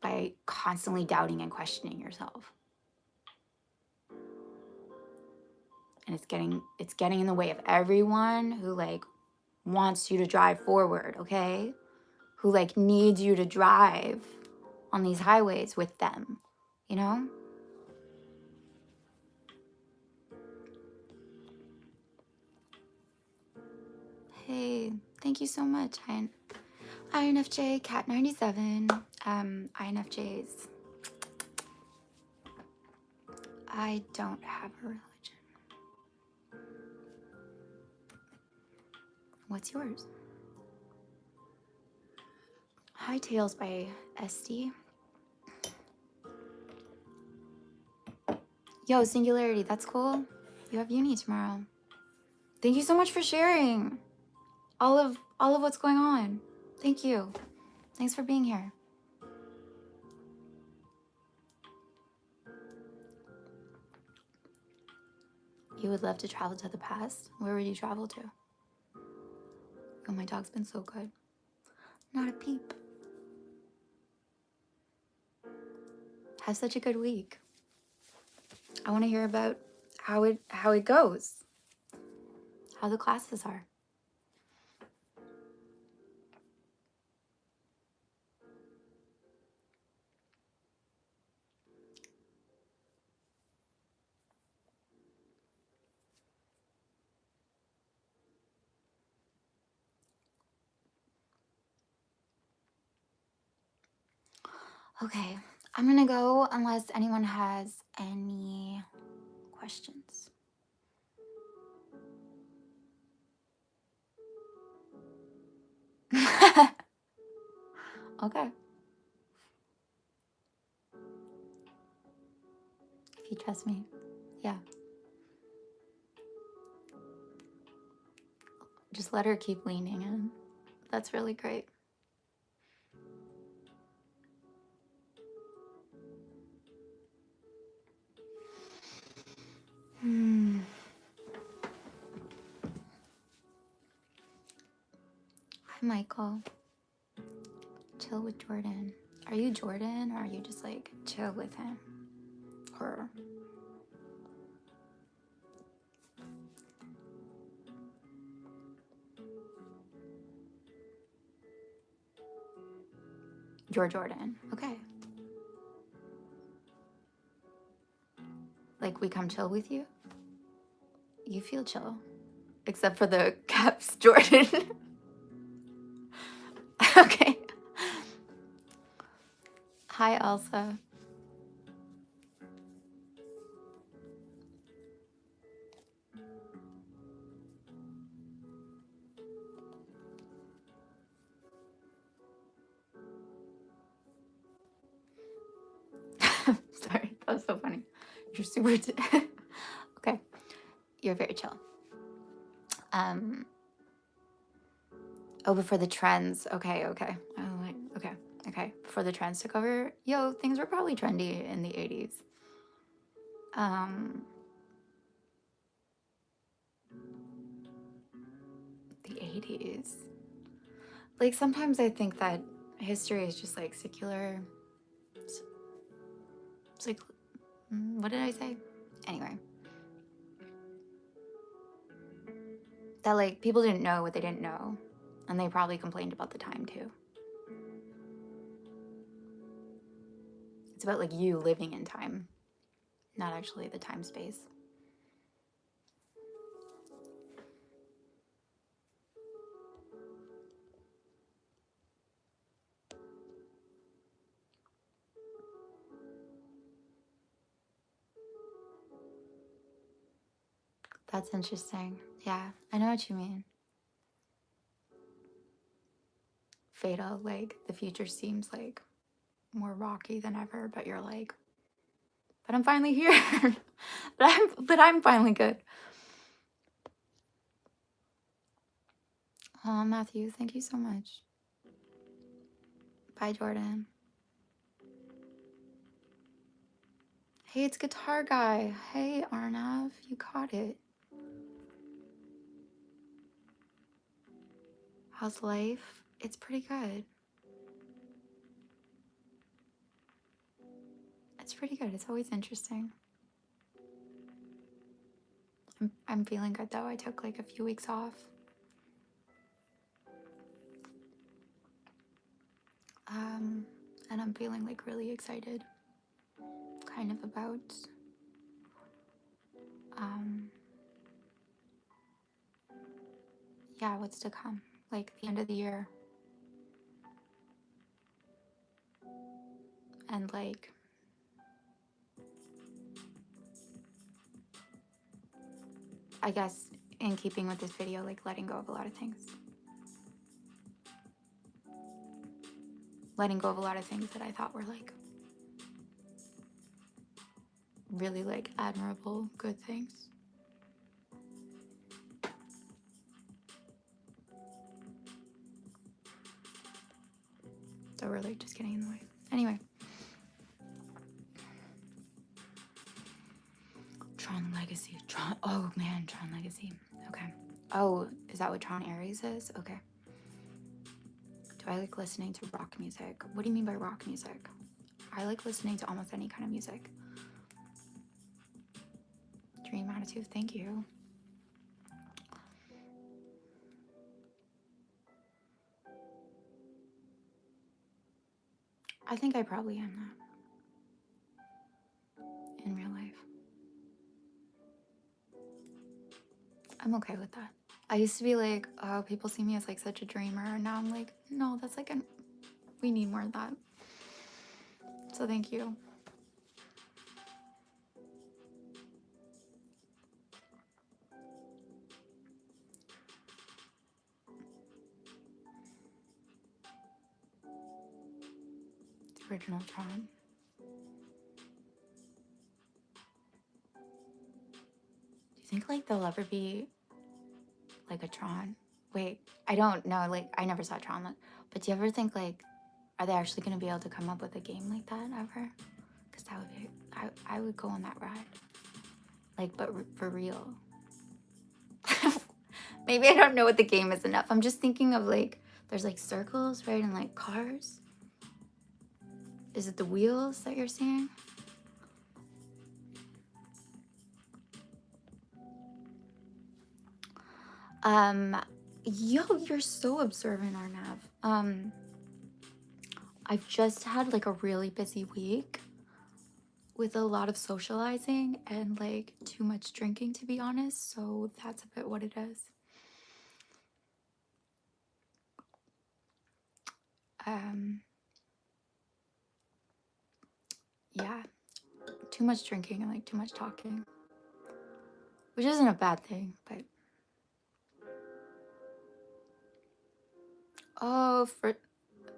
by constantly doubting and questioning yourself? And it's getting in the way of everyone who like wants you to drive forward, okay? Who like needs you to drive on these highways with them, you know? Hey, thank you so much, INFJ Cat 97. INFJs. I don't have a religion. What's yours? High Tails by SD. Yo, Singularity, that's cool. You have uni tomorrow. Thank you so much for sharing all of what's going on. Thank you. Thanks for being here. You would love to travel to the past? Where would you travel to? Oh, my dog's been so good. Not a peep. Have such a good week. I want to hear about how it goes. How the classes are. Okay, I'm gonna go unless anyone has any questions. Okay. If you trust me. Yeah. Just let her keep leaning in. That's really great. Hi, Michael. Chill with Jordan. Are you Jordan, or are you just like chill with him? Her. You're Jordan. Okay. Like we come chill with you? You feel chill. Except for the caps, Jordan. Okay. Hi, Elsa. Sorry, that was so funny. You're super okay. You're very chill. Oh, before the trends. Okay. Oh, like, okay. Before the trends took over, yo, things were probably trendy in the 80s. The 80s. Like sometimes I think that history is just like secular. It's like, what did I say? Anyway. That like people didn't know what they didn't know. And they probably complained about the time too. It's about like you living in time, not actually the time space. That's interesting. Yeah, I know what you mean. Fatal, like the future seems like more rocky than ever, but you're like, but I'm finally here. but I'm finally good. Oh, Matthew, thank you so much. Bye, Jordan. Hey, it's Guitar Guy. Hey, Arnav, you caught it. How's life? It's pretty good. It's pretty good. It's always interesting. I'm feeling good though. I took like a few weeks off. And I'm feeling like really excited kind of about yeah, what's to come. Like the end of the year. And like I guess in keeping with this video, like letting go of a lot of things. Letting go of a lot of things that I thought were like really like admirable, good things. So we're like just getting in the way. Anyway. Tron Legacy. Tron. Oh man, Tron Legacy. Okay. Oh, is that what Tron Ares is? Okay. Do I like listening to rock music? What do you mean by rock music? I like listening to almost any kind of music. Dream Attitude, thank you. I think I probably am that in real life. I'm okay with that. I used to be like, oh, people see me as like such a dreamer. And now I'm like, no, that's like we need more of that. So thank you. The original Tron. Do you think like there'll ever be like a Tron? Wait, I don't know. Like I never saw Tron, but do you ever think like, are they actually going to be able to come up with a game like that ever? Because that would be, I would go on that ride. Like, but for real. Maybe I don't know what the game is enough. I'm just thinking of like, there's like circles, right? And like cars. Is it the wheels that you're seeing? Yo, you're so observant, Arnav. I've just had like a really busy week with a lot of socializing and like too much drinking, to be honest. So that's a bit what it is. Yeah, too much drinking and like too much talking, which isn't a bad thing, but oh,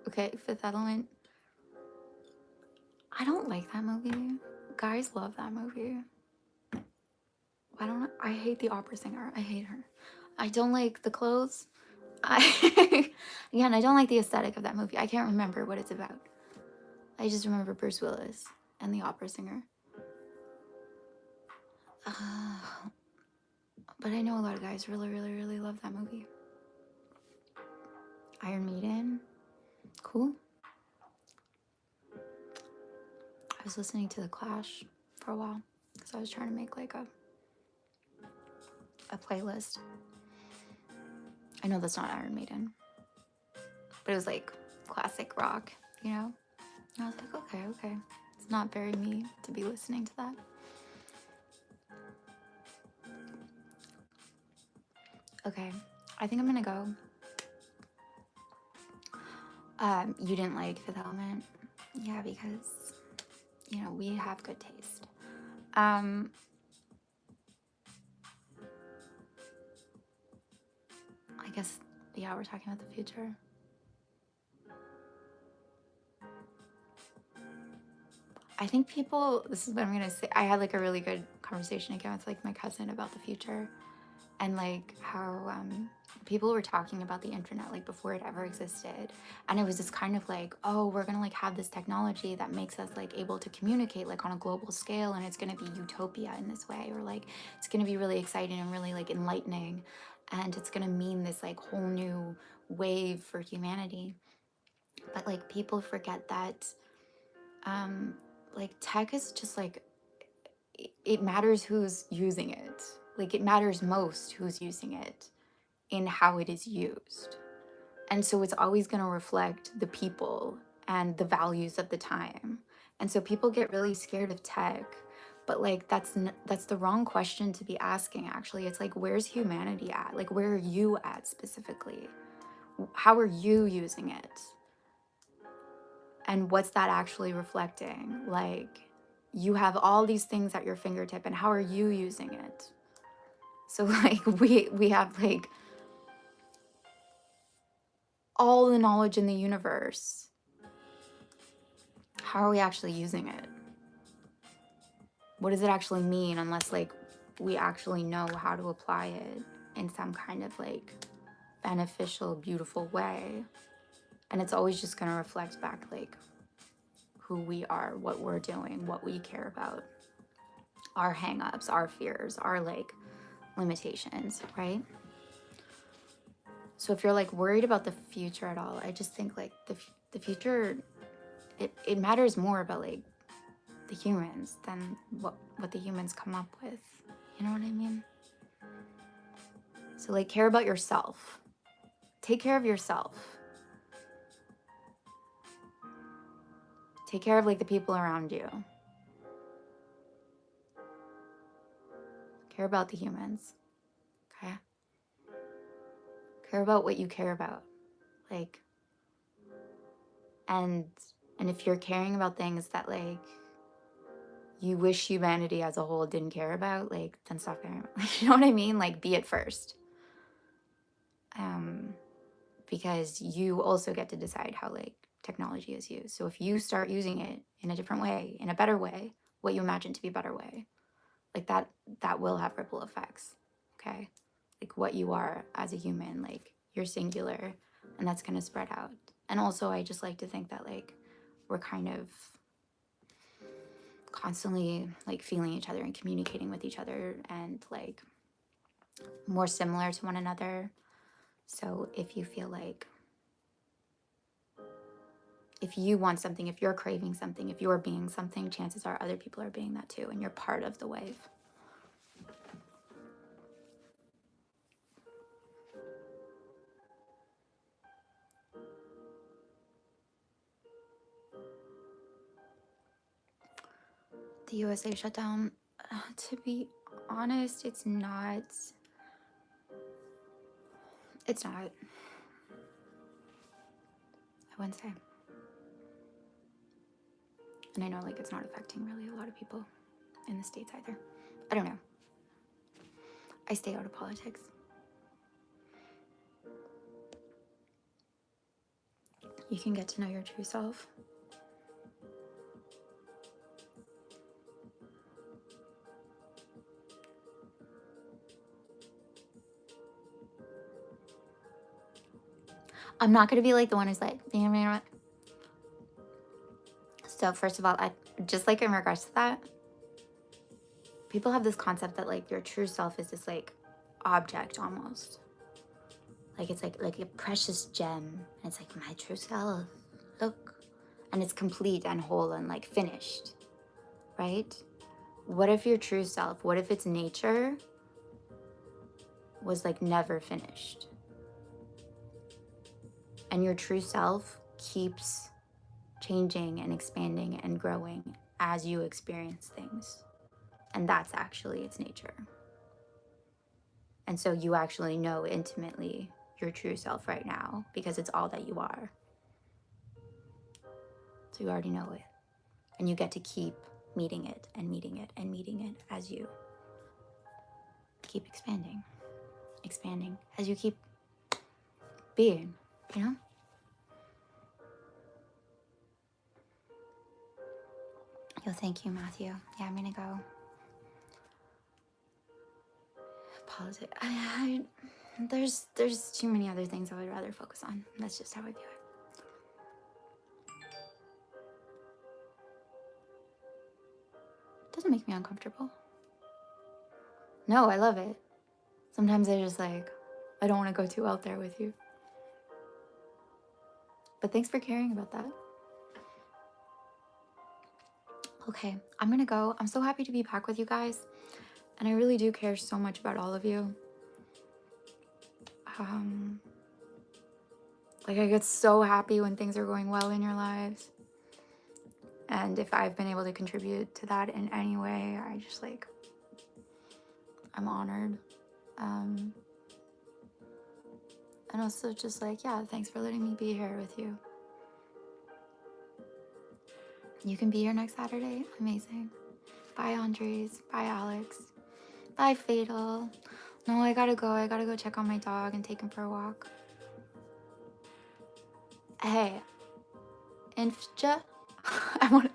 okay, Fifth Element. I don't like that movie. Guys love that movie. I hate the opera singer. I hate her. I don't like the clothes. Again, I don't like the aesthetic of that movie. I can't remember what it's about. I just remember Bruce Willis and the opera singer. But I know a lot of guys really, really, really love that movie. Iron Maiden. Cool. I was listening to The Clash for a while because I was trying to make like a playlist. I know that's not Iron Maiden, but it was like classic rock, you know? And I was like, okay. It's not very me to be listening to that. Okay, I think I'm gonna go. You didn't like Fifth Element? Yeah, because, you know, we have good taste. I guess, yeah, we're talking about the future. I think people, this is what I'm gonna say. I had like a really good conversation again with like my cousin about the future. and like how people were talking about the internet like before it ever existed, and it was this kind of like, oh, we're gonna like have this technology that makes us like able to communicate like on a global scale, and it's gonna be utopia in this way, or like it's gonna be really exciting and really like enlightening, and it's gonna mean this like whole new wave for humanity. But like people forget that um like tech is just like it matters who's using it. Like it matters most who's using it in how it is used. And so it's always going to reflect the people and the values of the time. And so people get really scared of tech, but like that's the wrong question to be asking actually. It's like, where's humanity at? Like where are you at specifically? How are you using it? And what's that actually reflecting? Like you have all these things at your fingertip, and how are you using it? So like we have like all the knowledge in the universe. How are we actually using it? What does it actually mean unless like we actually know how to apply it in some kind of like beneficial, beautiful way? And it's always just going to reflect back like who we are, what we're doing, what we care about, our hangups, our fears, our like limitations, right? So if you're like worried about the future at all, I just think like the future, it matters more about like the humans than what the humans come up with. You know what I mean? So like care about yourself. Take care of yourself. Take care of like the people around you. Care about the humans. Okay? Care about what you care about. Like and if you're caring about things that like you wish humanity as a whole didn't care about, like then stop caring. You know what I mean? Like be it first. Because you also get to decide how like technology is used. So if you start using it in a different way, in a better way, what you imagine to be a better way, like that will have ripple effects. Okay? Like what you are as a human, like you're singular, and that's going to spread out. And also I just like to think that like we're kind of constantly like feeling each other and communicating with each other and like more similar to one another. So if you feel like if you want something, if you're craving something, if you're being something, chances are other people are being that too, and you're part of the wave. The USA shutdown, to be honest, it's not. It's not. I wouldn't say. And I know like it's not affecting really a lot of people in the States either. I don't know. I stay out of politics. You can get to know your true self. I'm not going to be like the one who's like, you know what? So first of all, I just like in regards to that, people have this concept that like your true self is this like object almost. Like it's like a precious gem. And it's like my true self. Look. And it's complete and whole and like finished. Right? What if your true self, what if its nature was like never finished? And your true self keeps changing and expanding and growing as you experience things. And that's actually its nature. And so you actually know intimately your true self right now because it's all that you are. So you already know it. And you get to keep meeting it and meeting it and meeting it as you keep expanding as you keep being, you know? Yo, thank you, Matthew. Yeah, I'm gonna go politics. There's too many other things I would rather focus on. That's just how I view it. Doesn't make me uncomfortable. No, I love it. Sometimes I just like, I don't want to go too out there with you. But thanks for caring about that. Okay, I'm gonna go. I'm so happy to be back with you guys. And I really do care so much about all of you. Like, I get so happy when things are going well in your lives. And if I've been able to contribute to that in any way, I just like, I'm honored. And also just like, yeah, thanks for letting me be here with you. You can be here next Saturday. Amazing. Bye, Andres. Bye, Alex. Bye, Fatal. No, I gotta go. I gotta go check on my dog and take him for a walk. Hey, INFJ? I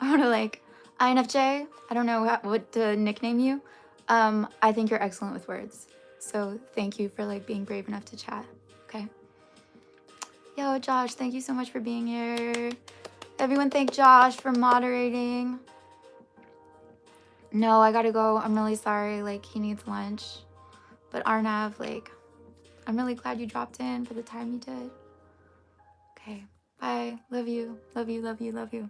wanna like, INFJ? I don't know what to nickname you. I think you're excellent with words. So thank you for like being brave enough to chat, okay? Yo, Josh, thank you so much for being here. Everyone thank Josh for moderating. No, I gotta go. I'm really sorry. Like, he needs lunch. But Arnav, like, I'm really glad you dropped in for the time you did. Okay, bye. Love you, love you, love you, love you.